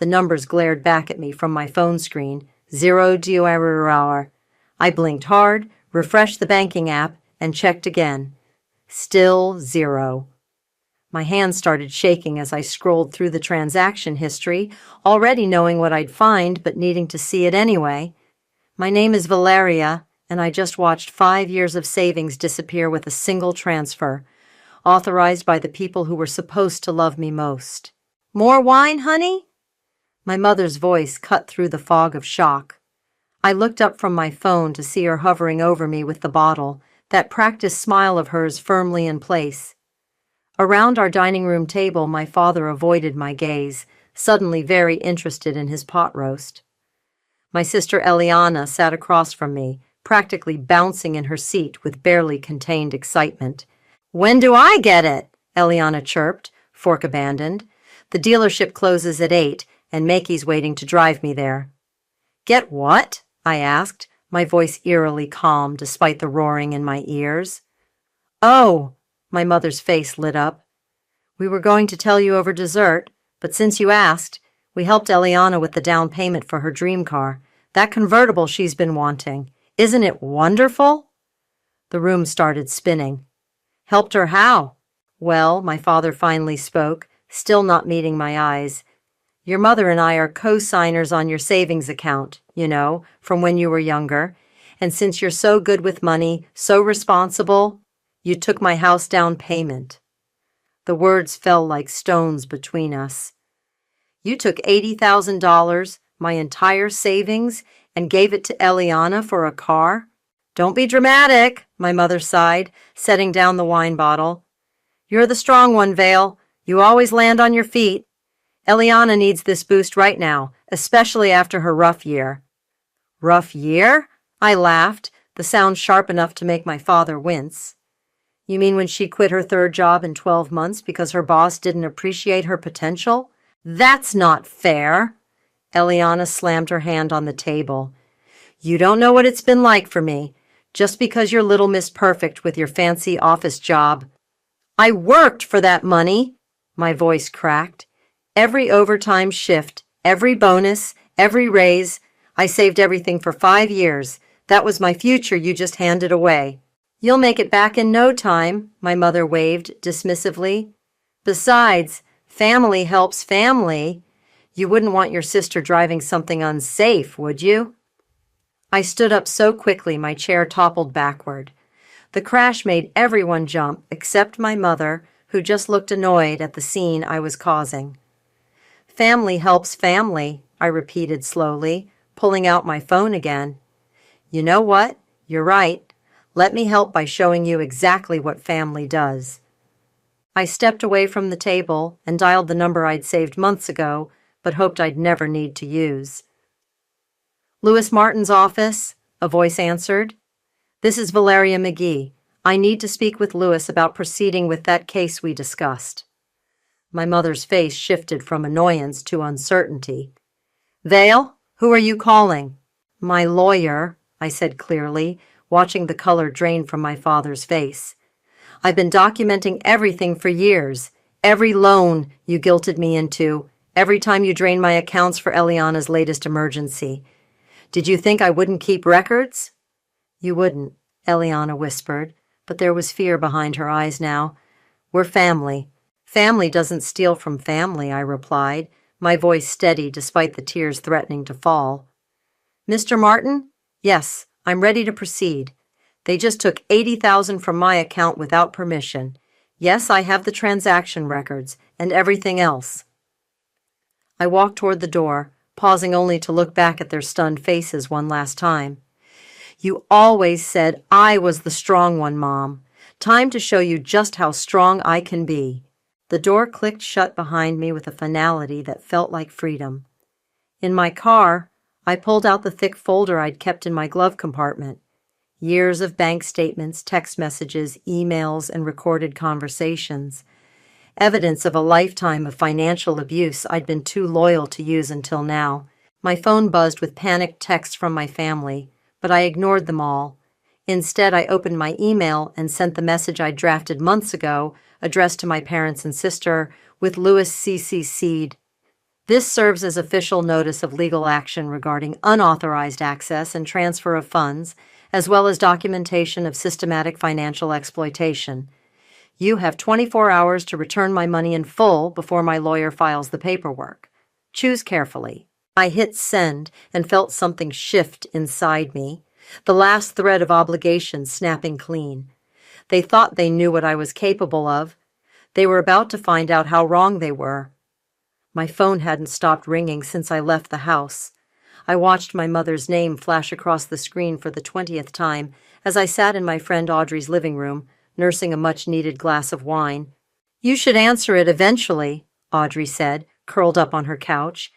The numbers glared back at me from my phone screen. 0. I blinked hard, refreshed the banking app, and checked again. Still 0. My hands started shaking as I scrolled through the transaction history, already knowing what I'd find but needing to see it anyway. My name is Valeria, and I just watched 5 years of savings disappear with a single transfer, authorized by the people who were supposed to love me most. More wine, honey? My mother's voice cut through the fog of shock. I looked up from my phone to see her hovering over me with the bottle, that practiced smile of hers firmly in place. Around our dining room table, my father avoided my gaze, suddenly very interested in his pot roast. My sister Eliana sat across from me, practically bouncing in her seat with barely contained excitement. "When do I get it?" Eliana chirped, fork abandoned. "The dealership closes at 8, and Makey's waiting to drive me there." "Get what?" I asked, my voice eerily calm despite the roaring in my ears. "Oh," my mother's face lit up. "We were going to tell you over dessert, but since you asked, we helped Eliana with the down payment for her dream car, that convertible she's been wanting. Isn't it wonderful?" The room started spinning. "Helped her how?" "Well," my father finally spoke, still not meeting my eyes. "Your mother and I are co-signers on your savings account, from when you were younger. And since you're so good with money, so responsible, you took my house down payment." The words fell like stones between us. "You took $80,000, my entire savings, and gave it to Eliana for a car?" "Don't be dramatic," my mother sighed, setting down the wine bottle. "You're the strong one, Vale. You always land on your feet. Eliana needs this boost right now, especially after her rough year." "Rough year?" I laughed, the sound sharp enough to make my father wince. "You mean when she quit her third job in 12 months because her boss didn't appreciate her potential? That's not fair." Eliana slammed her hand on the table. "You don't know what it's been like for me. Just because you're Little Miss Perfect with your fancy office job." "I worked for that money," my voice cracked. "Every overtime shift, every bonus, every raise. I saved everything for 5 years. That was my future you just handed away." "You'll make it back in no time," my mother waved dismissively. "Besides, family helps family. You wouldn't want your sister driving something unsafe, would you?" I stood up so quickly my chair toppled backward. The crash made everyone jump except my mother, who just looked annoyed at the scene I was causing. "Family helps family," I repeated slowly, pulling out my phone again. "You know what? You're right. Let me help by showing you exactly what family does." I stepped away from the table and dialed the number I'd saved months ago, but hoped I'd never need to use. "Lewis Martin's office," a voice answered. "This is Valeria McGee. I need to speak with Lewis about proceeding with that case we discussed." My mother's face shifted from annoyance to uncertainty. "Vale, who are you calling?" "My lawyer," I said clearly, watching the color drain from my father's face. "I've been documenting everything for years. Every loan you guilted me into, every time you drained my accounts for Eliana's latest emergency. Did you think I wouldn't keep records?" "You wouldn't," Eliana whispered, but there was fear behind her eyes now. "We're family." "Family doesn't steal from family," I replied, my voice steady despite the tears threatening to fall. "Mr. Martin? Yes, I'm ready to proceed. They just took $80,000 from my account without permission. Yes, I have the transaction records and everything else." I walked toward the door, pausing only to look back at their stunned faces one last time. "You always said I was the strong one, Mom. Time to show you just how strong I can be." The door clicked shut behind me with a finality that felt like freedom. In my car, I pulled out the thick folder I'd kept in my glove compartment. Years of bank statements, text messages, emails, and recorded conversations. Evidence of a lifetime of financial abuse I'd been too loyal to use until now. My phone buzzed with panicked texts from my family, but I ignored them all. Instead, I opened my email and sent the message I'd drafted months ago, addressed to my parents and sister, with Lewis CC'd. This serves as official notice of legal action regarding unauthorized access and transfer of funds, as well as documentation of systematic financial exploitation. You have 24 hours to return my money in full before my lawyer files the paperwork. Choose carefully. I hit send and felt something shift inside me, the last thread of obligation snapping clean. They thought they knew what I was capable of. They were about to find out how wrong they were. My phone hadn't stopped ringing since I left the house. I watched my mother's name flash across the screen for the 20th time as I sat in my friend Audrey's living room, nursing a much-needed glass of wine. "You should answer it eventually," Audrey said, curled up on her couch,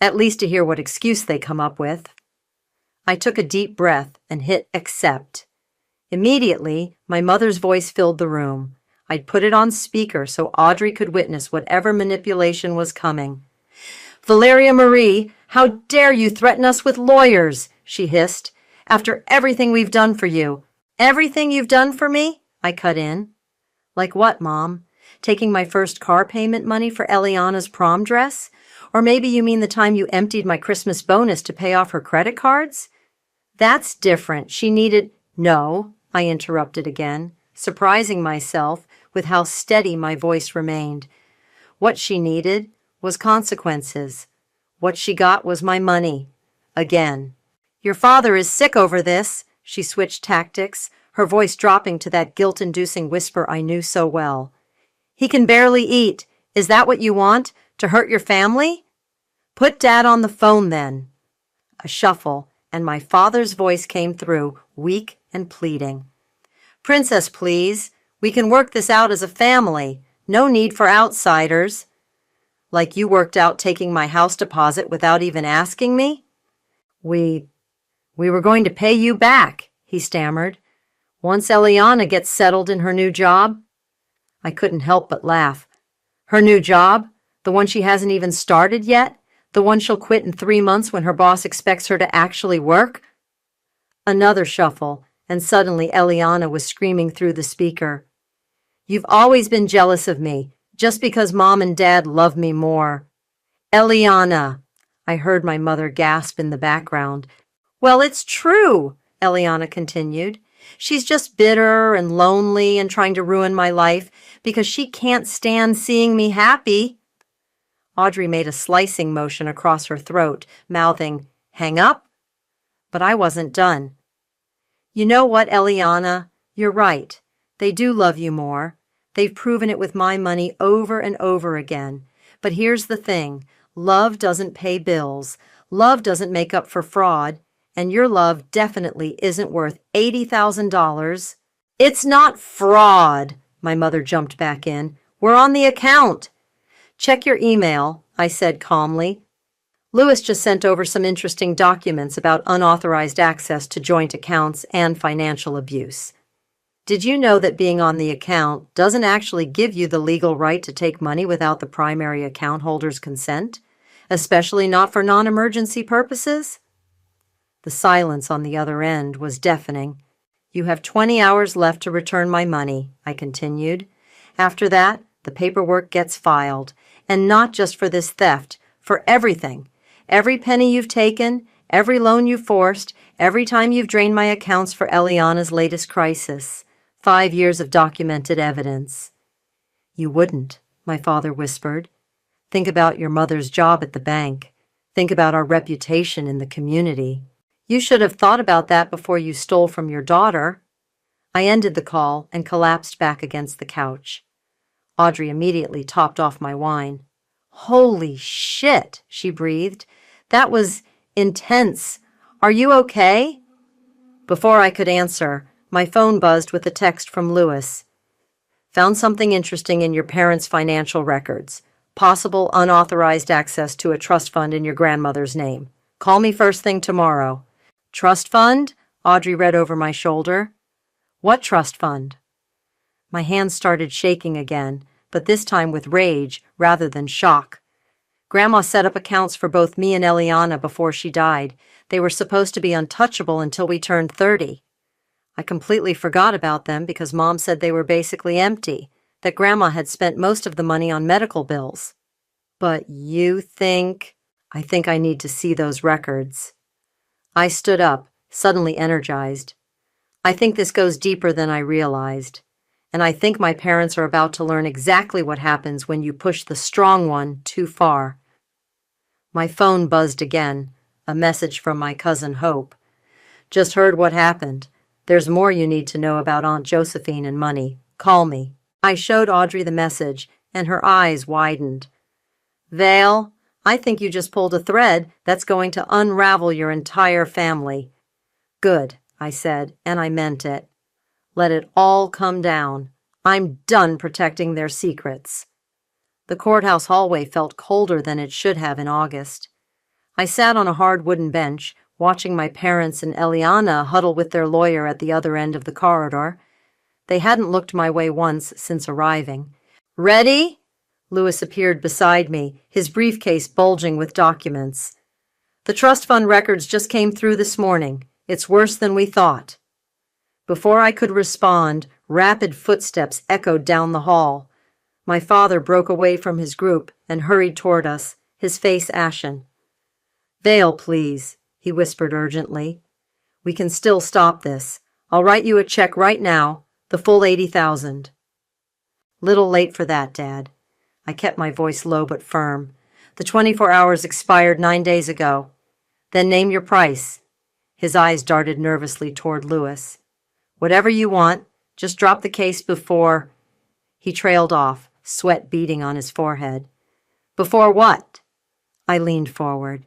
"at least to hear what excuse they come up with." I took a deep breath and hit accept. Immediately, my mother's voice filled the room. I'd put it on speaker so Audrey could witness whatever manipulation was coming. "Valeria Marie, how dare you threaten us with lawyers?" she hissed. "After everything we've done for you." "Everything you've done for me?" I cut in. "Like what, Mom? Taking my first car payment money for Eliana's prom dress? Or maybe you mean the time you emptied my Christmas bonus to pay off her credit cards?" "That's different. She needed—" "No," I interrupted again, surprising myself with how steady my voice remained. What she needed was consequences. What she got was my money. Again. "Your father is sick over this." She switched tactics, her voice dropping to that guilt-inducing whisper I knew so well. "He can barely eat. Is that what you want? To hurt your family?" "Put Dad on the phone, then." A shuffle, and my father's voice came through, weak and pleading. "Princess, please. We can work this out as a family. No need for outsiders." "Like you worked out taking my house deposit without even asking me?" We were going to pay you back," he stammered. "Once Eliana gets settled in her new job." I couldn't help but laugh. "Her new job? The one she hasn't even started yet? The one she'll quit in 3 months when her boss expects her to actually work?" Another shuffle, and suddenly Eliana was screaming through the speaker. "You've always been jealous of me, just because Mom and Dad love me more." "Eliana!" I heard my mother gasp in the background. "Well, it's true," Eliana continued. "She's just bitter and lonely and trying to ruin my life because she can't stand seeing me happy." Audrey made a slicing motion across her throat, mouthing, "Hang up?" But I wasn't done. "You know what, Eliana? You're right. They do love you more. They've proven it with my money over and over again. But here's the thing. Love doesn't pay bills. Love doesn't make up for fraud. And your love definitely isn't worth $80,000. "It's not fraud," my mother jumped back in. "We're on the account." "Check your email," I said calmly. Louis just sent over some interesting documents about unauthorized access to joint accounts and financial abuse. Did you know that being on the account doesn't actually give you the legal right to take money without the primary account holder's consent, especially not for non-emergency purposes? The silence on the other end was deafening. "You have 20 hours left to return my money," I continued. "After that, the paperwork gets filed, and not just for this theft, for everything. Every penny you've taken, every loan you've forced, every time you've drained my accounts for Eliana's latest crisis. 5 years of documented evidence." "You wouldn't," my father whispered. "Think about your mother's job at the bank. Think about our reputation in the community. You should have thought about that before you stole from your daughter." I ended the call and collapsed back against the couch. Audrey immediately topped off my wine. "Holy shit," she breathed. "That was intense. Are you okay?" Before I could answer, my phone buzzed with a text from Louis. "Found something interesting in your parents' financial records. Possible unauthorized access to a trust fund in your grandmother's name. Call me first thing tomorrow." "Trust fund?" Audrey read over my shoulder. "What trust fund?" My hands started shaking again, but this time with rage rather than shock. Grandma set up accounts for both me and Eliana before she died. They were supposed to be untouchable until we turned 30. I completely forgot about them because Mom said they were basically empty, that Grandma had spent most of the money on medical bills. But you think... I think I need to see those records. I stood up, suddenly energized. I think this goes deeper than I realized. And I think my parents are about to learn exactly what happens when you push the strong one too far. My phone buzzed again, a message from my cousin Hope. Just heard what happened. There's more you need to know about Aunt Josephine and money. Call me. I showed Audrey the message, and her eyes widened. Vale, I think you just pulled a thread that's going to unravel your entire family. Good, I said, and I meant it. Let it all come down. I'm done protecting their secrets. The courthouse hallway felt colder than it should have in August. I sat on a hard wooden bench, watching my parents and Eliana huddle with their lawyer at the other end of the corridor. They hadn't looked my way once since arriving. Ready? Lewis appeared beside me, his briefcase bulging with documents. The trust fund records just came through this morning. It's worse than we thought. Before I could respond, rapid footsteps echoed down the hall. My father broke away from his group and hurried toward us, his face ashen. Vale, please, he whispered urgently. We can still stop this. I'll write you a check right now, the full $80,000. Little late for that, Dad. I kept my voice low but firm. The 24 hours expired 9 days ago. Then name your price. His eyes darted nervously toward Lewis. Whatever you want, just drop the case before... He trailed off, sweat beading on his forehead. Before what? I leaned forward.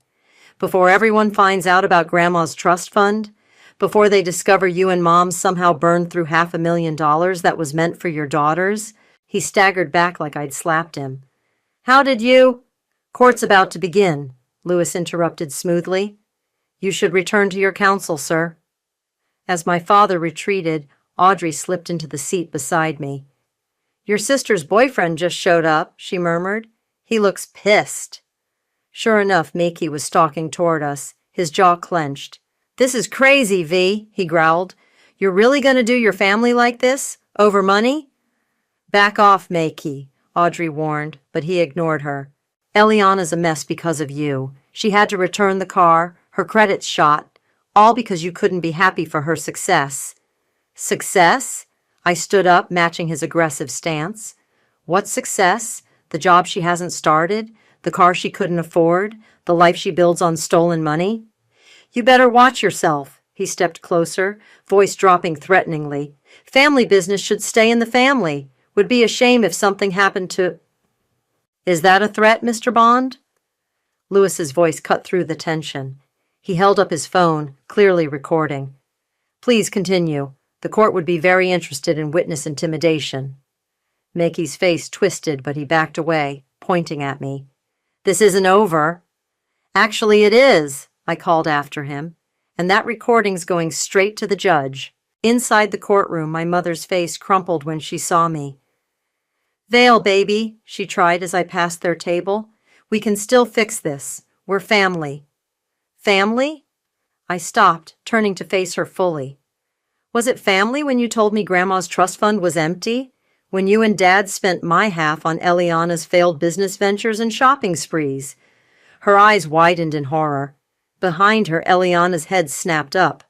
Before everyone finds out about Grandma's trust fund? Before they discover you and Mom somehow burned through $500,000 that was meant for your daughters? He staggered back like I'd slapped him. How did you... Court's about to begin, Lewis interrupted smoothly. You should return to your counsel, sir. As my father retreated, Audrey slipped into the seat beside me. Your sister's boyfriend just showed up, she murmured. He looks pissed. Sure enough, Makey was stalking toward us, his jaw clenched. This is crazy, V, he growled. You're really going to do your family like this? Over money? Back off, Makey, Audrey warned, but he ignored her. Eliana's a mess because of you. She had to return the car, her credit's shot, all because you couldn't be happy for her success. Success? I stood up, matching his aggressive stance. What success? The job she hasn't started? The car she couldn't afford? The life she builds on stolen money? You better watch yourself. He stepped closer, voice dropping threateningly. Family business should stay in the family. Would be a shame if something happened to... Is that a threat, Mr. Bond? Lewis's voice cut through the tension. He held up his phone, clearly recording. Please continue. The court would be very interested in witness intimidation. Makey's face twisted, but he backed away, pointing at me. This isn't over. Actually, it is, I called after him. And that recording's going straight to the judge. Inside the courtroom, my mother's face crumpled when she saw me. Vale, baby, she tried as I passed their table. We can still fix this. We're family. Family? I stopped, turning to face her fully. Was it family when you told me Grandma's trust fund was empty? When you and Dad spent my half on Eliana's failed business ventures and shopping sprees? Her eyes widened in horror. Behind her, Eliana's head snapped up.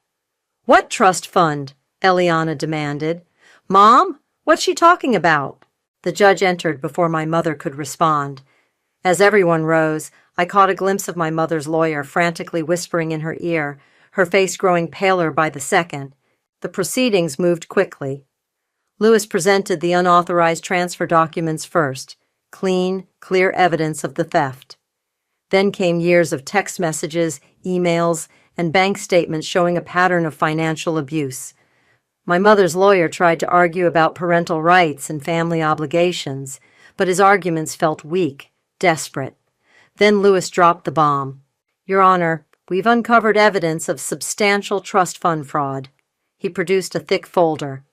What trust fund? Eliana demanded. Mom? What's she talking about? The judge entered before my mother could respond. As everyone rose, I caught a glimpse of my mother's lawyer frantically whispering in her ear, her face growing paler by the second. The proceedings moved quickly. Lewis presented the unauthorized transfer documents first, clean, clear evidence of the theft. Then came years of text messages, emails, and bank statements showing a pattern of financial abuse. My mother's lawyer tried to argue about parental rights and family obligations, but his arguments felt weak, desperate. Then Lewis dropped the bomb. Your Honor, we've uncovered evidence of substantial trust fund fraud. He produced a thick folder.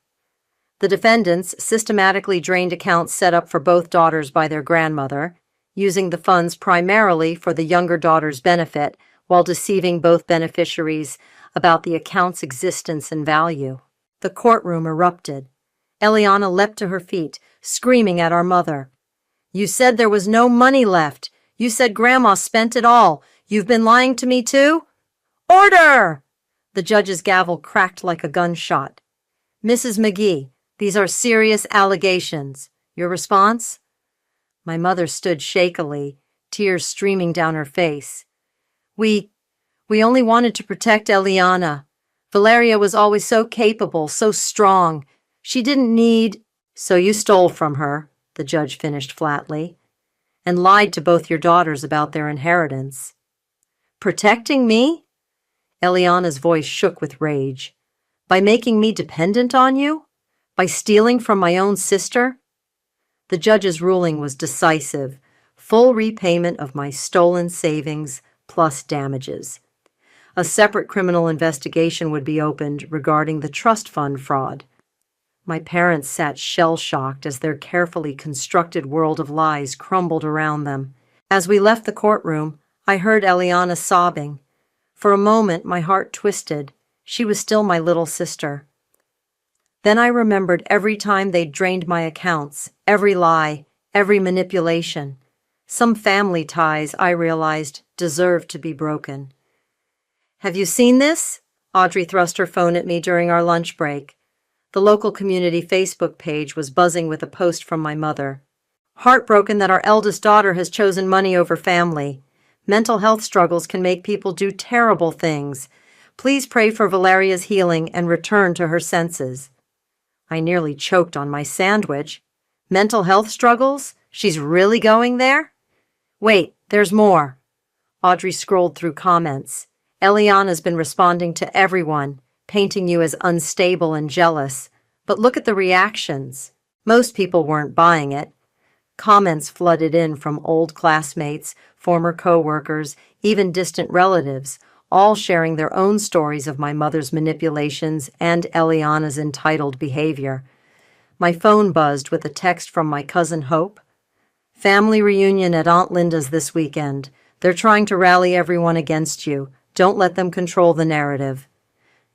The defendants systematically drained accounts set up for both daughters by their grandmother, using the funds primarily for the younger daughter's benefit while deceiving both beneficiaries about the account's existence and value. The courtroom erupted. Eliana leapt to her feet, screaming at our mother. You said there was no money left. You said Grandma spent it all. You've been lying to me too? Order! The judge's gavel cracked like a gunshot. Mrs. McGee, these are serious allegations. Your response? My mother stood shakily, tears streaming down her face. We only wanted to protect Eliana. Valeria was always so capable, so strong. She didn't need— So you stole from her, the judge finished flatly, and lied to both your daughters about their inheritance. Protecting me? Eliana's voice shook with rage. By making me dependent on you? By stealing from my own sister? The judge's ruling was decisive. Full repayment of my stolen savings plus damages. A separate criminal investigation would be opened regarding the trust fund fraud. My parents sat shell-shocked as their carefully constructed world of lies crumbled around them. As we left the courtroom, I heard Eliana sobbing. For a moment, my heart twisted. She was still my little sister. Then I remembered every time they'd drained my accounts, every lie, every manipulation. Some family ties, I realized, deserved to be broken. Have you seen this? Audrey thrust her phone at me during our lunch break. The local community Facebook page was buzzing with a post from my mother. Heartbroken that our eldest daughter has chosen money over family. Mental health struggles can make people do terrible things. Please pray for Valeria's healing and return to her senses. I nearly choked on my sandwich. Mental health struggles? She's really going there? Wait, there's more. Audrey scrolled through comments. Eliana's been responding to everyone, painting you as unstable and jealous. But look at the reactions. Most people weren't buying it. Comments flooded in from old classmates, former co-workers, even distant relatives, all sharing their own stories of my mother's manipulations and Eliana's entitled behavior. My phone buzzed with a text from my cousin Hope. Family reunion at Aunt Linda's this weekend. They're trying to rally everyone against you. Don't let them control the narrative.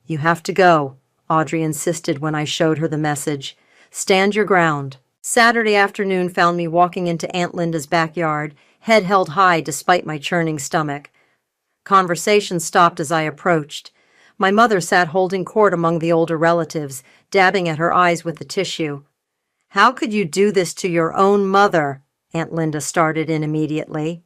You have to go, Audrey insisted when I showed her the message. Stand your ground. Saturday afternoon found me walking into Aunt Linda's backyard, head held high despite my churning stomach. Conversation stopped as I approached. My mother sat holding court among the older relatives, dabbing at her eyes with the tissue. How could you do this to your own mother? Aunt Linda started in immediately.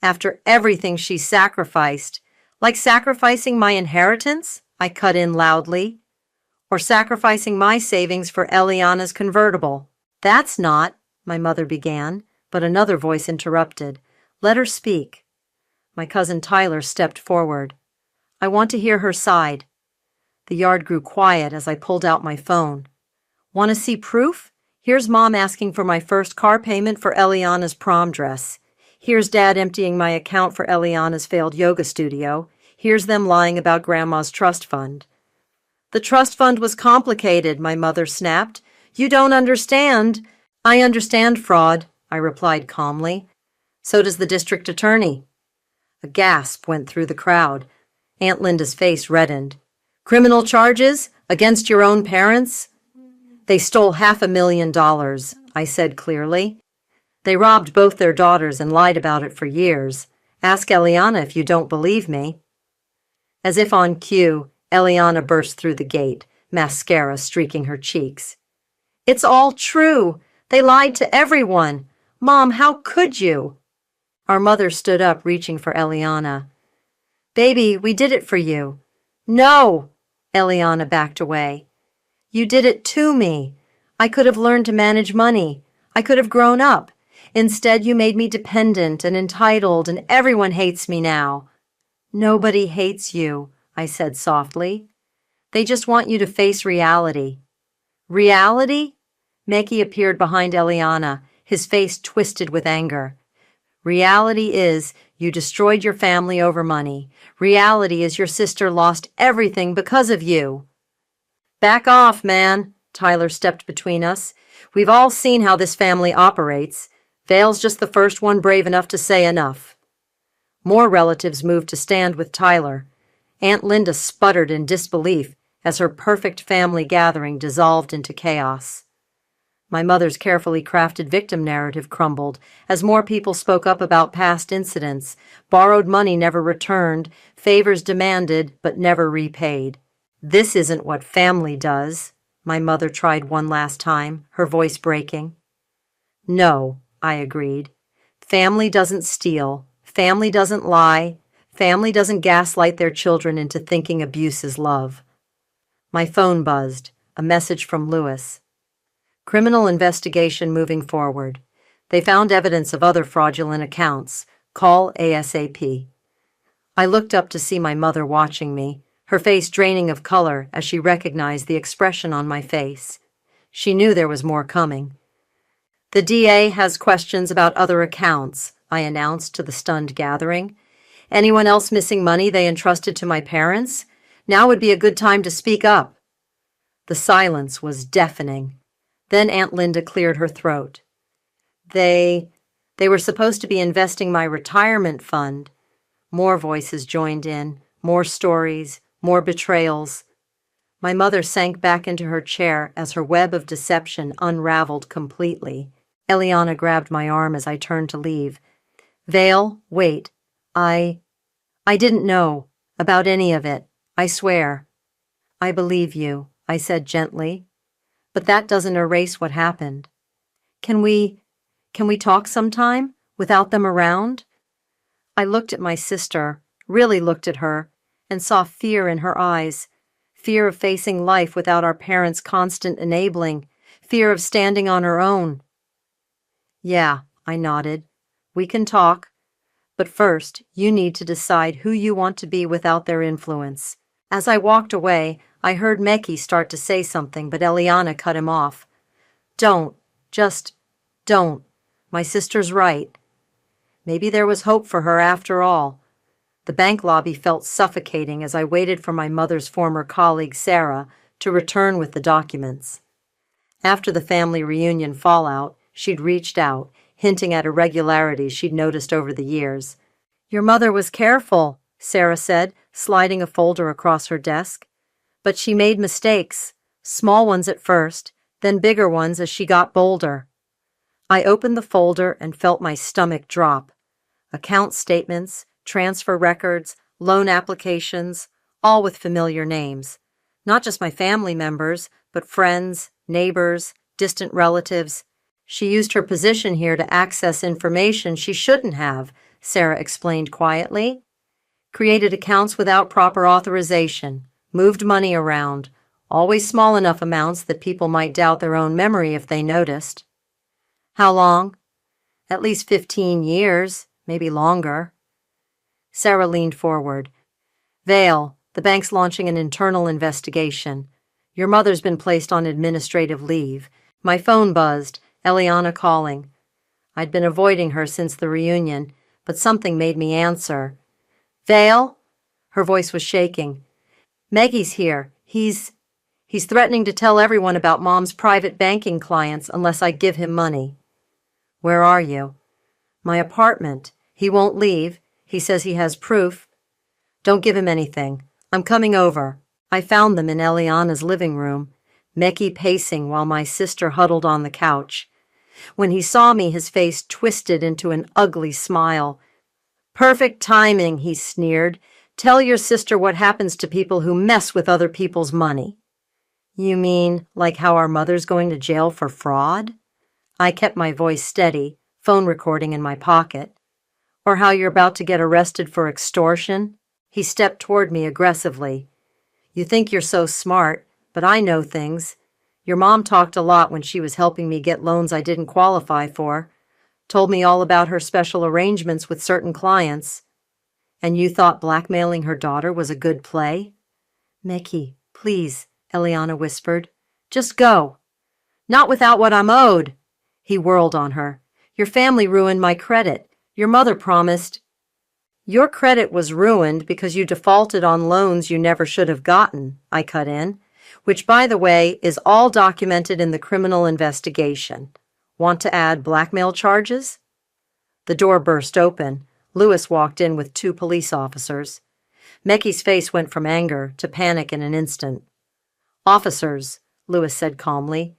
After everything she sacrificed, like sacrificing my inheritance, I cut in loudly, or sacrificing my savings for Eliana's convertible. That's not, my mother began, but another voice interrupted. Let her speak. My cousin Tyler stepped forward. I want to hear her side. The yard grew quiet as I pulled out my phone. Want to see proof? Here's Mom asking for my first car payment for Eliana's prom dress. Here's Dad emptying my account for Eliana's failed yoga studio. Here's them lying about Grandma's trust fund. The trust fund was complicated, my mother snapped. You don't understand. I understand fraud, I replied calmly. So does the district attorney. A gasp went through the crowd. Aunt Linda's face reddened. Criminal charges? Against your own parents? They stole $500,000, I said clearly. They robbed both their daughters and lied about it for years. Ask Eliana if you don't believe me. As if on cue, Eliana burst through the gate, mascara streaking her cheeks. It's all true. They lied to everyone. Mom, how could you? Our mother stood up, reaching for Eliana. Baby, we did it for you. No! Eliana backed away. You did it to me. I could have learned to manage money. I could have grown up. Instead, you made me dependent and entitled, and everyone hates me now. Nobody hates you, I said softly. They just want you to face reality. Reality? Meki appeared behind Eliana, his face twisted with anger. Reality is you destroyed your family over money. Reality is your sister lost everything because of you. Back off, man, Tyler stepped between us. We've all seen how this family operates. Vale's just the first one brave enough to say enough. More relatives moved to stand with Tyler. Aunt Linda sputtered in disbelief as her perfect family gathering dissolved into chaos. My mother's carefully crafted victim narrative crumbled as more people spoke up about past incidents, borrowed money never returned, favors demanded but never repaid. "This isn't what family does," my mother tried one last time, her voice breaking. "No," I agreed. "Family doesn't steal. Family doesn't lie. Family doesn't gaslight their children into thinking abuse is love." My phone buzzed, a message from Lewis. "Criminal investigation moving forward. They found evidence of other fraudulent accounts. Call ASAP." I looked up to see my mother watching me, her face draining of color as she recognized the expression on my face. She knew there was more coming. "The DA has questions about other accounts," I announced to the stunned gathering. "Anyone else missing money they entrusted to my parents? Now would be a good time to speak up." The silence was deafening. Then Aunt Linda cleared her throat. They were supposed to be investing my retirement fund." More voices joined in, more stories, more betrayals. My mother sank back into her chair as her web of deception unraveled completely. Eliana grabbed my arm as I turned to leave. "Vale, wait. I didn't know about any of it, I swear." "I believe you," I said gently. "But that doesn't erase what happened. Can we talk sometime, without them around?" I looked at my sister, really looked at her, and saw fear in her eyes. Fear of facing life without our parents' constant enabling. Fear of standing on her own. "Yeah," I nodded. "We can talk. But first, you need to decide who you want to be without their influence." As I walked away, I heard Meki start to say something, but Eliana cut him off. "Don't. Just don't. My sister's right." Maybe there was hope for her after all. The bank lobby felt suffocating as I waited for my mother's former colleague, Sarah, to return with the documents. After the family reunion fallout, she'd reached out, hinting at irregularities she'd noticed over the years. "Your mother was careful," Sarah said, sliding a folder across her desk. "But she made mistakes, small ones at first, then bigger ones as she got bolder." I opened the folder and felt my stomach drop. Account statements, transfer records, loan applications, all with familiar names. Not just my family members, but friends, neighbors, distant relatives. "She used her position here to access information she shouldn't have," Sarah explained quietly. "Created accounts without proper authorization, moved money around, always small enough amounts that people might doubt their own memory if they noticed." "How long?" "At least 15 years, maybe longer." Sarah leaned forward. "Vale, the bank's launching an internal investigation. Your mother's been placed on administrative leave." My phone buzzed, Eliana calling. I'd been avoiding her since the reunion, but something made me answer. "Vale?" Her voice was shaking. "Maggie's here. He's threatening to tell everyone about Mom's private banking clients unless I give him money." "Where are you?" "My apartment. He won't leave. He says he has proof." "Don't give him anything. I'm coming over." I found them in Eliana's living room, Meki pacing while my sister huddled on the couch. When he saw me, his face twisted into an ugly smile. "Perfect timing," he sneered. "Tell your sister what happens to people who mess with other people's money." "You mean like how our mother's going to jail for fraud?" I kept my voice steady, phone recording in my pocket. "Or how you're about to get arrested for extortion?" He stepped toward me aggressively. "You think you're so smart, but I know things. Your mom talked a lot when she was helping me get loans I didn't qualify for. Told me all about her special arrangements with certain clients. And you thought blackmailing her daughter was a good play?" "Meki, please," Eliana whispered. "Just go." "Not without what I'm owed." He whirled on her. "Your family ruined my credit. Your mother promised—" "Your credit was ruined because you defaulted on loans you never should have gotten," I cut in, "which, by the way, is all documented in the criminal investigation. Want to add blackmail charges?" The door burst open. Lewis walked in with 2 police officers. Meki's face went from anger to panic in an instant. "Officers," Lewis said calmly,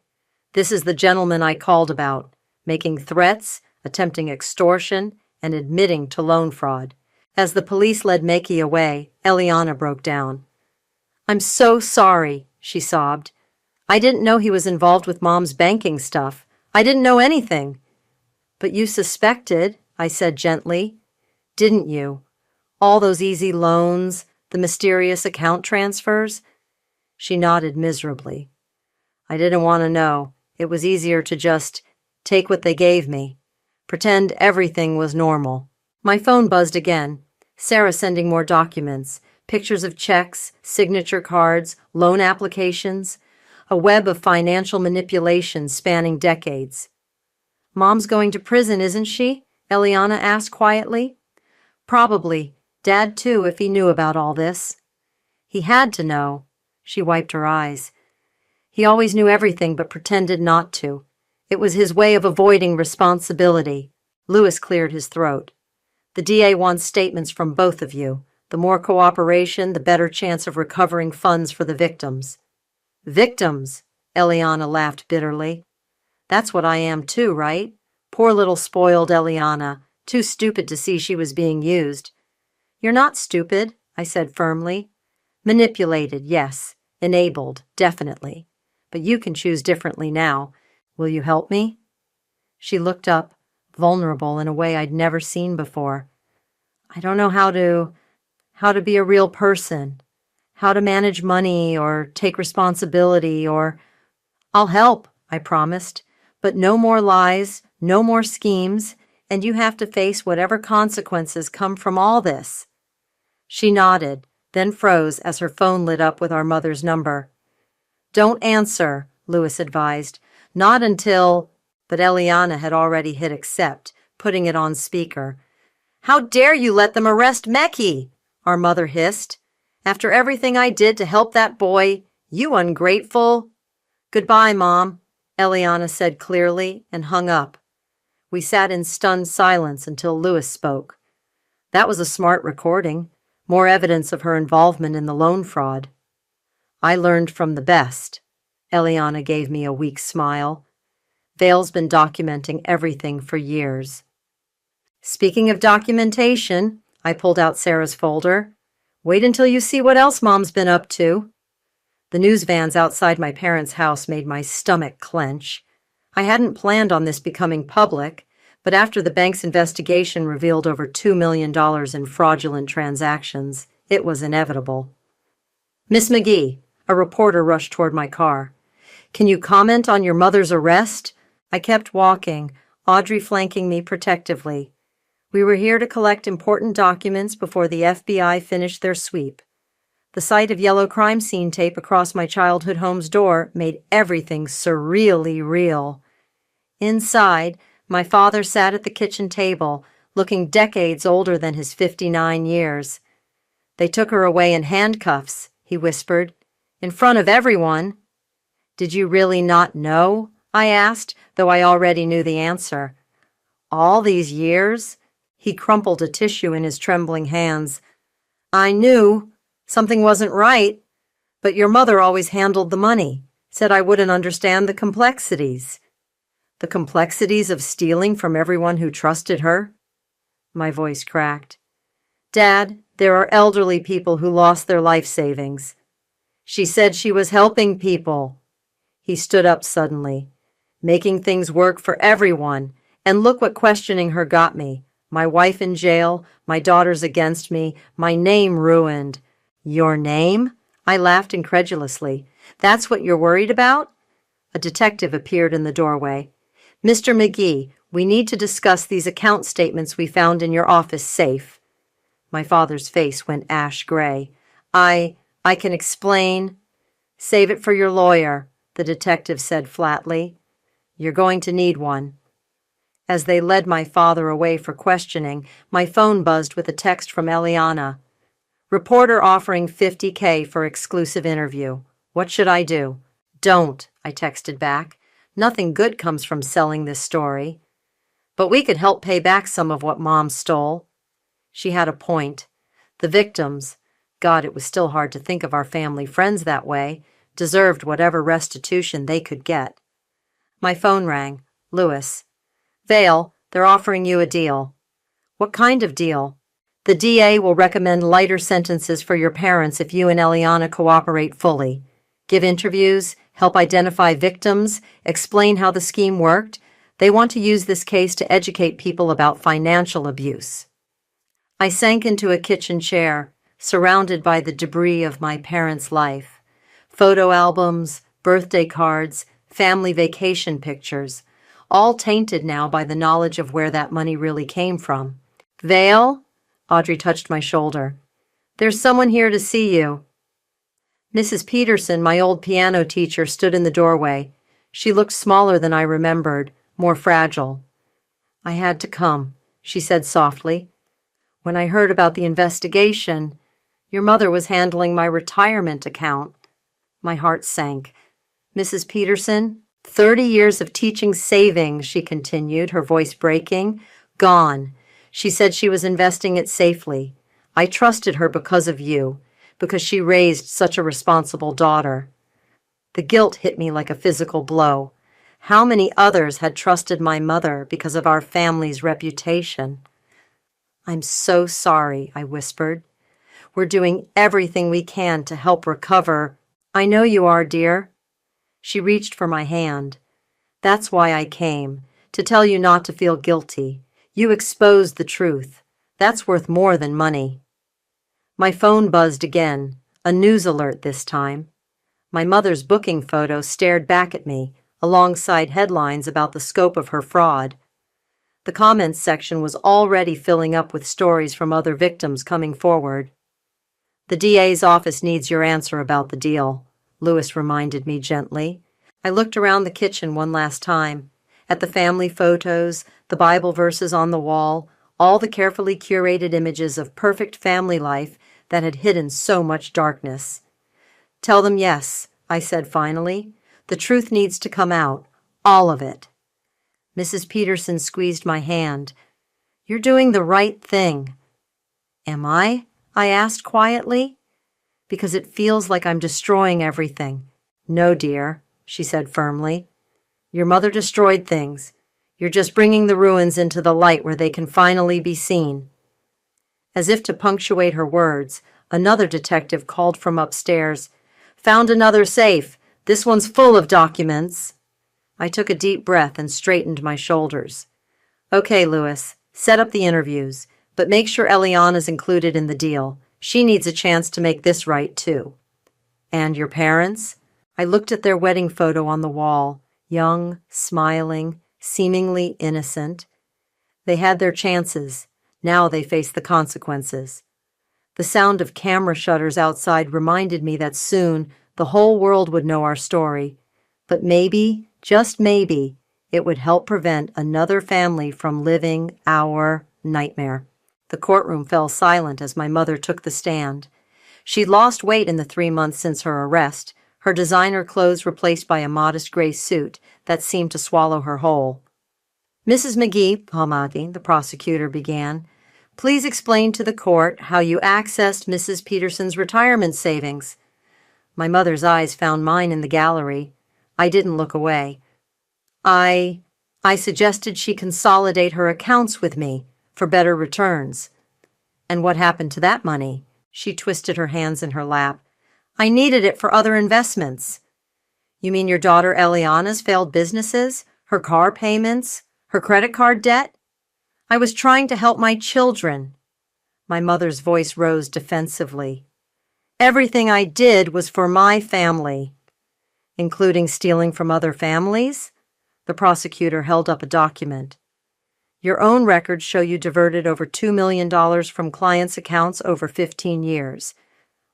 This is the gentleman I called about, making threats, attempting extortion, and admitting to loan fraud. As the police led Mickey away, Eliana broke down. I'm so sorry, she sobbed. I didn't know he was involved with Mom's banking stuff. I didn't know anything. But you suspected, I said gently. Didn't you? All those easy loans, the mysterious account transfers? She nodded miserably. I didn't want to know. It was easier to just take what they gave me. Pretend everything was normal. My phone buzzed again. Sarah sending more documents, pictures of checks, signature cards, loan applications, a web of financial manipulation spanning decades. Mom's going to prison, isn't she? Eliana asked quietly. Probably. Dad, too, if he knew about all this. He had to know. She wiped her eyes. He always knew everything but pretended not to. It was his way of avoiding responsibility. Lewis cleared his throat. The DA wants statements from both of you. The more cooperation, the better chance of recovering funds for the victims. Victims? Eliana laughed bitterly. That's what I am too, right? Poor little spoiled Eliana, too stupid to see she was being used. You're not stupid, I said firmly. Manipulated, yes. Enabled, definitely. But you can choose differently now. Will you help me? She looked up, vulnerable in a way I'd never seen before. I don't know how to be a real person, how to manage money or take responsibility or... I'll help, I promised, but no more lies, no more schemes, and you have to face whatever consequences come from all this. She nodded, then froze as her phone lit up with our mother's number. Don't answer, Lewis advised. Not until... But Eliana had already hit accept, putting it on speaker. How dare you let them arrest Mickey? Our mother hissed. After everything I did to help that boy, you ungrateful... Goodbye, Mom, Eliana said clearly and hung up. We sat in stunned silence until Lewis spoke. That was a smart recording, more evidence of her involvement in the loan fraud. I learned from the best. Eliana gave me a weak smile. Vale's been documenting everything for years. Speaking of documentation, I pulled out Sarah's folder. Wait until you see what else Mom's been up to. The news vans outside my parents' house made my stomach clench. I hadn't planned on this becoming public, but after the bank's investigation revealed over $2 million in fraudulent transactions, it was inevitable. Miss McGee, a reporter rushed toward my car. Can you comment on your mother's arrest? I kept walking, Audrey flanking me protectively. We were here to collect important documents before the FBI finished their sweep. The sight of yellow crime scene tape across my childhood home's door made everything surreally real. Inside, my father sat at the kitchen table, looking decades older than his 59 years. They took her away in handcuffs, he whispered, in front of everyone. Did you really not know? I asked, though I already knew the answer. All these years? He crumpled a tissue in his trembling hands. I knew. Something wasn't right. But your mother always handled the money, said I wouldn't understand the complexities. The complexities of stealing from everyone who trusted her? My voice cracked. Dad, there are elderly people who lost their life savings. She said she was helping people. He stood up suddenly, making things work for everyone, and look what questioning her got me. My wife in jail, my daughters against me, my name ruined. Your name? I laughed incredulously. That's what you're worried about? A detective appeared in the doorway. Mr. McGee, we need to discuss these account statements we found in your office safe. My father's face went ash gray. I can explain. Save it for your lawyer, the detective said flatly. You're going to need one. As they led my father away for questioning, my phone buzzed with a text from Eliana. Reporter offering $50K for exclusive interview. What should I do? Don't, I texted back. Nothing good comes from selling this story. But we could help pay back some of what Mom stole. She had a point. The victims, God, it was still hard to think of our family friends that way, deserved whatever restitution they could get. My phone rang. Lewis. Vale, they're offering you a deal. What kind of deal? The DA will recommend lighter sentences for your parents if you and Eliana cooperate fully. Give interviews, help identify victims, explain how the scheme worked. They want to use this case to educate people about financial abuse. I sank into a kitchen chair, surrounded by the debris of my parents' life. Photo albums, birthday cards, family vacation pictures, all tainted now by the knowledge of where that money really came from. Vale? Audrey touched my shoulder. There's someone here to see you. Mrs. Peterson, my old piano teacher, stood in the doorway. She looked smaller than I remembered, more fragile. I had to come, she said softly. When I heard about the investigation, your mother was handling my retirement account. My heart sank. Mrs. Peterson, 30 years of teaching savings, she continued, her voice breaking. Gone. She said she was investing it safely. I trusted her because of you, because she raised such a responsible daughter. The guilt hit me like a physical blow. How many others had trusted my mother because of our family's reputation? I'm so sorry, I whispered. We're doing everything we can to help recover. I know you are, dear. She reached for my hand. That's why I came, to tell you not to feel guilty. You exposed the truth. That's worth more than money. My phone buzzed again, a news alert this time. My mother's booking photo stared back at me, alongside headlines about the scope of her fraud. The comments section was already filling up with stories from other victims coming forward. The DA's office needs your answer about the deal, Lewis reminded me gently. I looked around the kitchen one last time, at the family photos, the Bible verses on the wall, all the carefully curated images of perfect family life that had hidden so much darkness. Tell them yes, I said finally. The truth needs to come out, all of it. Mrs. Peterson squeezed my hand. You're doing the right thing. Am I? I asked quietly. Because it feels like I'm destroying everything. No, dear, she said firmly. Your mother destroyed things. You're just bringing the ruins into the light where they can finally be seen. As if to punctuate her words, another detective called from upstairs. Found another safe. This one's full of documents. I took a deep breath and straightened my shoulders. Okay, Lewis, set up the interviews, but make sure Eliana's included in the deal. She needs a chance to make this right, too. And your parents? I looked at their wedding photo on the wall, young, smiling, seemingly innocent. They had their chances. Now they faced the consequences. The sound of camera shutters outside reminded me that soon the whole world would know our story. But maybe, just maybe, it would help prevent another family from living our nightmare. The courtroom fell silent as my mother took the stand. She'd lost weight in the 3 months since her arrest, her designer clothes replaced by a modest gray suit that seemed to swallow her whole. Mrs. McGee, Palmati, the prosecutor began, please explain to the court how you accessed Mrs. Peterson's retirement savings. My mother's eyes found mine in the gallery. I didn't look away. I suggested she consolidate her accounts with me for better returns. And what happened to that money? She twisted her hands in her lap. I needed it for other investments. You mean your daughter Eliana's failed businesses, her car payments, her credit card debt? I was trying to help my children. My mother's voice rose defensively. Everything I did was for my family. Including stealing from other families? The prosecutor held up a document. Your own records show you diverted over $2 million from clients' accounts over 15 years.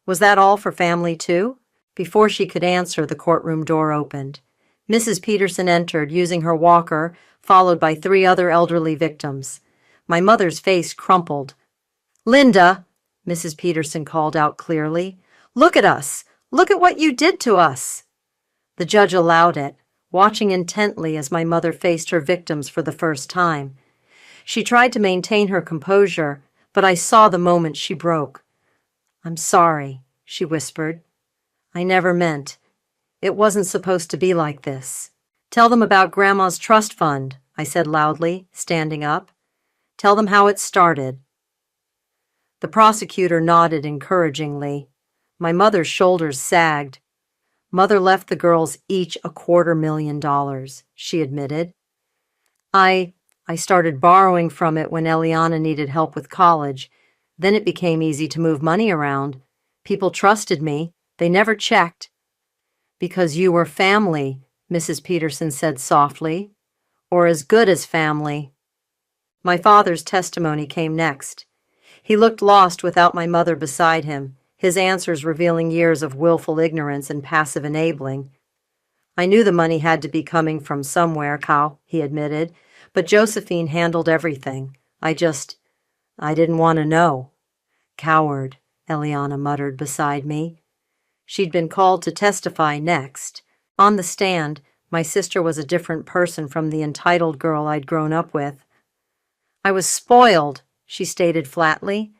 Was that all for family, too? Before she could answer, the courtroom door opened. Mrs. Peterson entered, using her walker, followed by 3 other elderly victims. My mother's face crumpled. Linda, Mrs. Peterson called out clearly, look at us. Look at what you did to us. The judge allowed it, watching intently as my mother faced her victims for the first time. She tried to maintain her composure, but I saw the moment she broke. I'm sorry, she whispered. I never meant. It wasn't supposed to be like this. Tell them about Grandma's trust fund, I said loudly, standing up. Tell them how it started. The prosecutor nodded encouragingly. My mother's shoulders sagged. Mother left the girls each $250,000, she admitted. I started borrowing from it when Eliana needed help with college. Then it became easy to move money around. People trusted me. They never checked. Because you were family, Mrs. Peterson said softly. Or as good as family. My father's testimony came next. He looked lost without my mother beside him, his answers revealing years of willful ignorance and passive enabling. I knew the money had to be coming from somewhere, Cal, he admitted, but Josephine handled everything. I didn't want to know. Coward, Eliana muttered beside me. She'd been called to testify next. On the stand, my sister was a different person from the entitled girl I'd grown up with. I was spoiled, she stated flatly.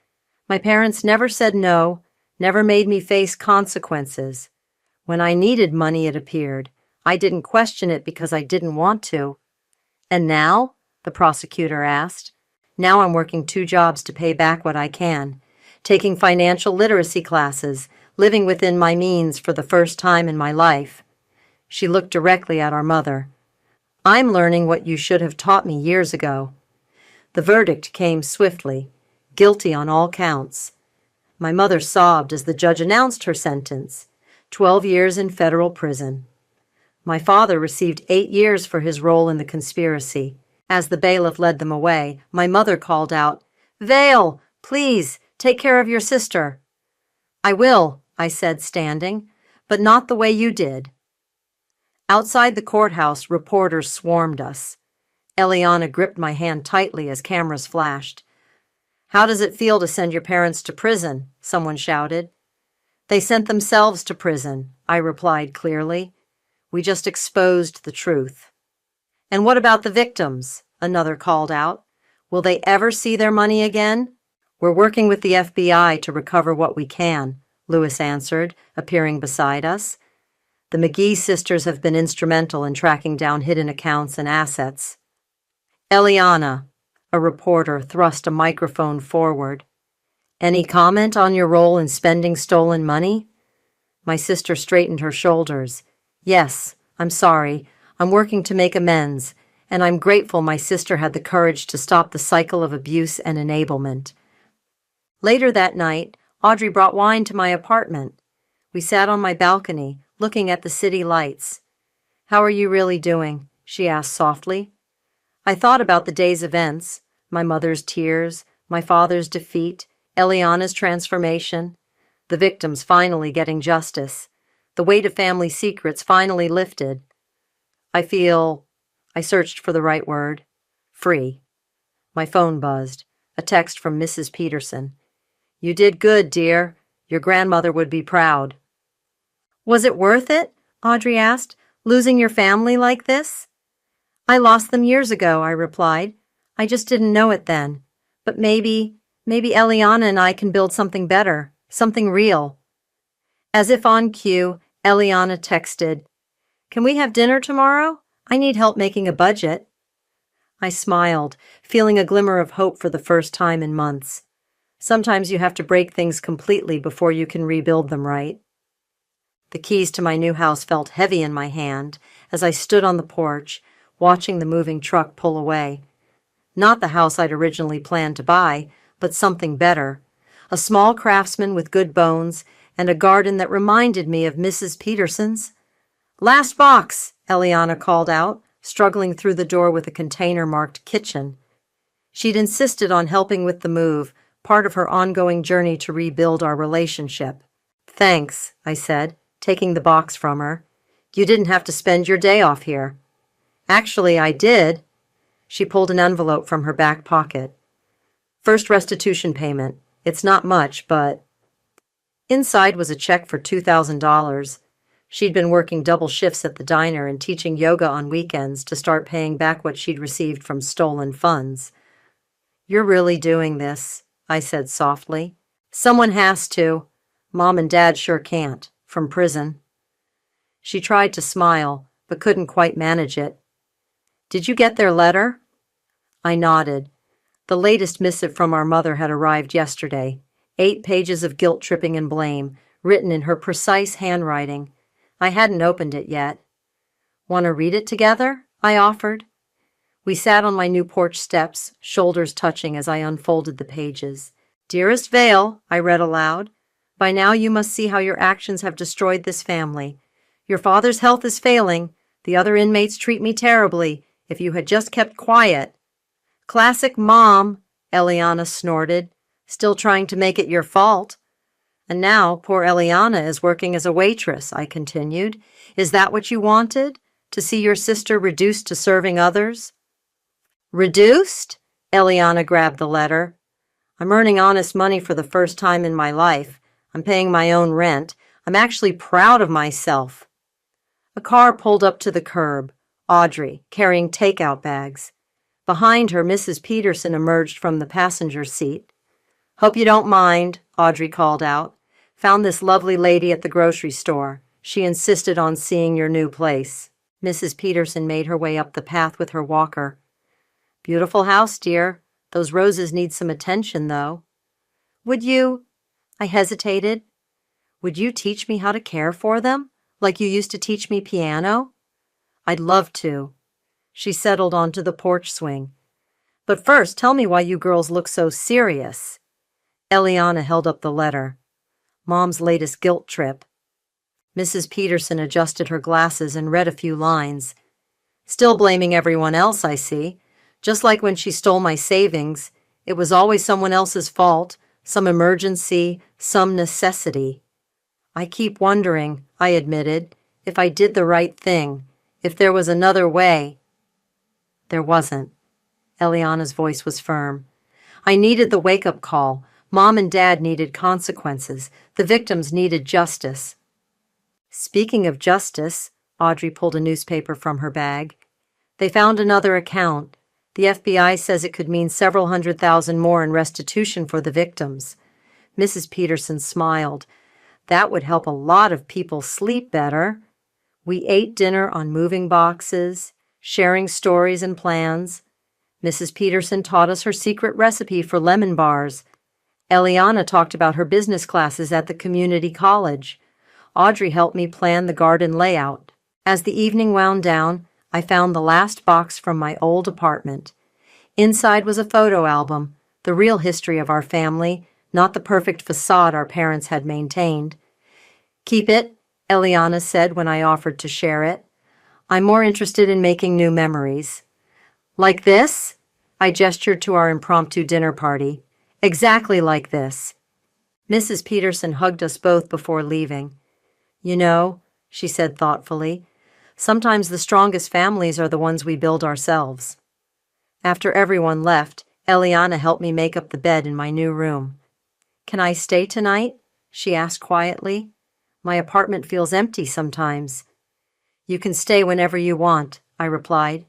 My parents never said no, never made me face consequences. When I needed money, it appeared. I didn't question it because I didn't want to. And now? The prosecutor asked. Now I'm working 2 jobs to pay back what I can, taking financial literacy classes, living within my means for the first time in my life. She looked directly at our mother. I'm learning what you should have taught me years ago. The verdict came swiftly, guilty on all counts. My mother sobbed as the judge announced her sentence, 12 years in federal prison. My father received 8 years for his role in the conspiracy. As the bailiff led them away, my mother called out, "Vale, please, take care of your sister." "I will," I said, standing, "but not the way you did." Outside the courthouse, reporters swarmed us. Eliana gripped my hand tightly as cameras flashed. "How does it feel to send your parents to prison?" someone shouted. "They sent themselves to prison," I replied clearly. "We just exposed the truth." "And what about the victims?" another called out. "Will they ever see their money again?" "We're working with the FBI to recover what we can," Lewis answered, appearing beside us. "The McGee sisters have been instrumental in tracking down hidden accounts and assets." "Eliana," a reporter thrust a microphone forward. "Any comment on your role in spending stolen money?" My sister straightened her shoulders. "Yes, I'm sorry. I'm working to make amends, and I'm grateful my sister had the courage to stop the cycle of abuse and enablement." Later that night, Audrey brought wine to my apartment. We sat on my balcony, looking at the city lights. "How are you really doing?" she asked softly. I thought about the day's events, my mother's tears, my father's defeat, Eliana's transformation, the victims finally getting justice, the weight of family secrets finally lifted. I searched for the right word, free. My phone buzzed, a text from Mrs. Peterson. "You did good, dear. Your grandmother would be proud." "Was it worth it?" Audrey asked, "losing your family like this?" "I lost them years ago," I replied. "I just didn't know it then. But maybe Eliana and I can build something better, something real." As if on cue, Eliana texted, "Can we have dinner tomorrow? I need help making a budget." I smiled, feeling a glimmer of hope for the first time in months. Sometimes you have to break things completely before you can rebuild them right. The keys to my new house felt heavy in my hand as I stood on the porch, watching the moving truck pull away. Not the house I'd originally planned to buy, but something better. A small craftsman with good bones and a garden that reminded me of Mrs. Peterson's. "Last box," Eliana called out, struggling through the door with a container marked kitchen. She'd insisted on helping with the move, part of her ongoing journey to rebuild our relationship. "Thanks," I said, taking the box from her. "You didn't have to spend your day off here." "Actually, I did." She pulled an envelope from her back pocket. "First restitution payment. It's not much, but—" Inside was a check for $2,000. She'd been working double shifts at the diner and teaching yoga on weekends to start paying back what she'd received from stolen funds. "You're really doing this," I said softly. "Someone has to. Mom and Dad sure can't, from prison." She tried to smile, but couldn't quite manage it. "Did you get their letter?" I nodded. The latest missive from our mother had arrived yesterday. 8 pages of guilt-tripping and blame, written in her precise handwriting. I hadn't opened it yet. "Want to read it together?" I offered. We sat on my new porch steps, shoulders touching as I unfolded the pages. "Dearest Vale," I read aloud, "by now you must see how your actions have destroyed this family. Your father's health is failing. The other inmates treat me terribly. If you had just kept quiet." "Classic Mom," Eliana snorted, "still trying to make it your fault." "And now poor Eliana is working as a waitress," I continued. "Is that what you wanted? To see your sister reduced to serving others?" "Reduced?" Eliana grabbed the letter. "I'm earning honest money for the first time in my life. I'm paying my own rent. I'm actually proud of myself." A car pulled up to the curb, Audrey, carrying takeout bags. Behind her, Mrs. Peterson emerged from the passenger seat. "Hope you don't mind," Audrey called out. "Found this lovely lady at the grocery store. She insisted on seeing your new place." Mrs. Peterson made her way up the path with her walker. "Beautiful house, dear. Those roses need some attention, though." "Would you—" I hesitated. "Would you teach me how to care for them, like you used to teach me piano?" "I'd love to." She settled onto the porch swing. "But first, tell me why you girls look so serious." Eliana held up the letter. "Mom's latest guilt trip." Mrs. Peterson adjusted her glasses and read a few lines. "Still blaming everyone else, I see. Just like when she stole my savings. It was always someone else's fault, some emergency, some necessity." "I keep wondering," I admitted, "if I did the right thing, if there was another way." There wasn't. Eliana's voice was firm. "I needed the wake-up call. Mom and Dad needed consequences. The victims needed justice." "Speaking of justice," Audrey pulled a newspaper from her bag. "They found another account. The FBI says it could mean several $100,000 more in restitution for the victims." Mrs. Peterson smiled. "That would help a lot of people sleep better." We ate dinner on moving boxes, sharing stories and plans. Mrs. Peterson taught us her secret recipe for lemon bars. Eliana talked about her business classes at the community college. Audrey helped me plan the garden layout. As the evening wound down, I found the last box from my old apartment. Inside was a photo album, the real history of our family, not the perfect facade our parents had maintained. "Keep it," Eliana said when I offered to share it. "I'm more interested in making new memories." "Like this?" I gestured to our impromptu dinner party. "Exactly like this." Mrs. Peterson hugged us both before leaving. "You know," she said thoughtfully, "sometimes the strongest families are the ones we build ourselves." After everyone left, Eliana helped me make up the bed in my new room. "Can I stay tonight?" she asked quietly. "My apartment feels empty sometimes." "You can stay whenever you want," I replied.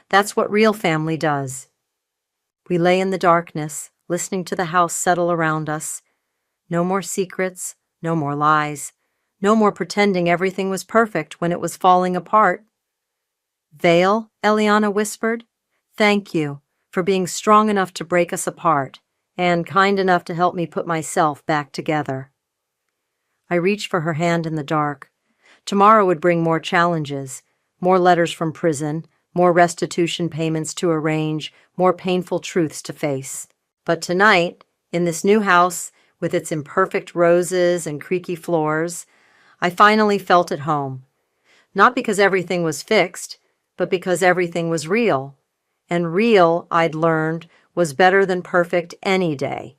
"That's what real family does." We lay in the darkness, listening to the house settle around us. No more secrets, no more lies, no more pretending everything was perfect when it was falling apart. "Vale," Eliana whispered, "thank you for being strong enough to break us apart and kind enough to help me put myself back together." I reached for her hand in the dark. Tomorrow would bring more challenges, more letters from prison, more restitution payments to arrange, more painful truths to face. But tonight, in this new house with its imperfect roses and creaky floors, I finally felt at home. Not because everything was fixed, but because everything was real. And real, I'd learned, was better than perfect any day.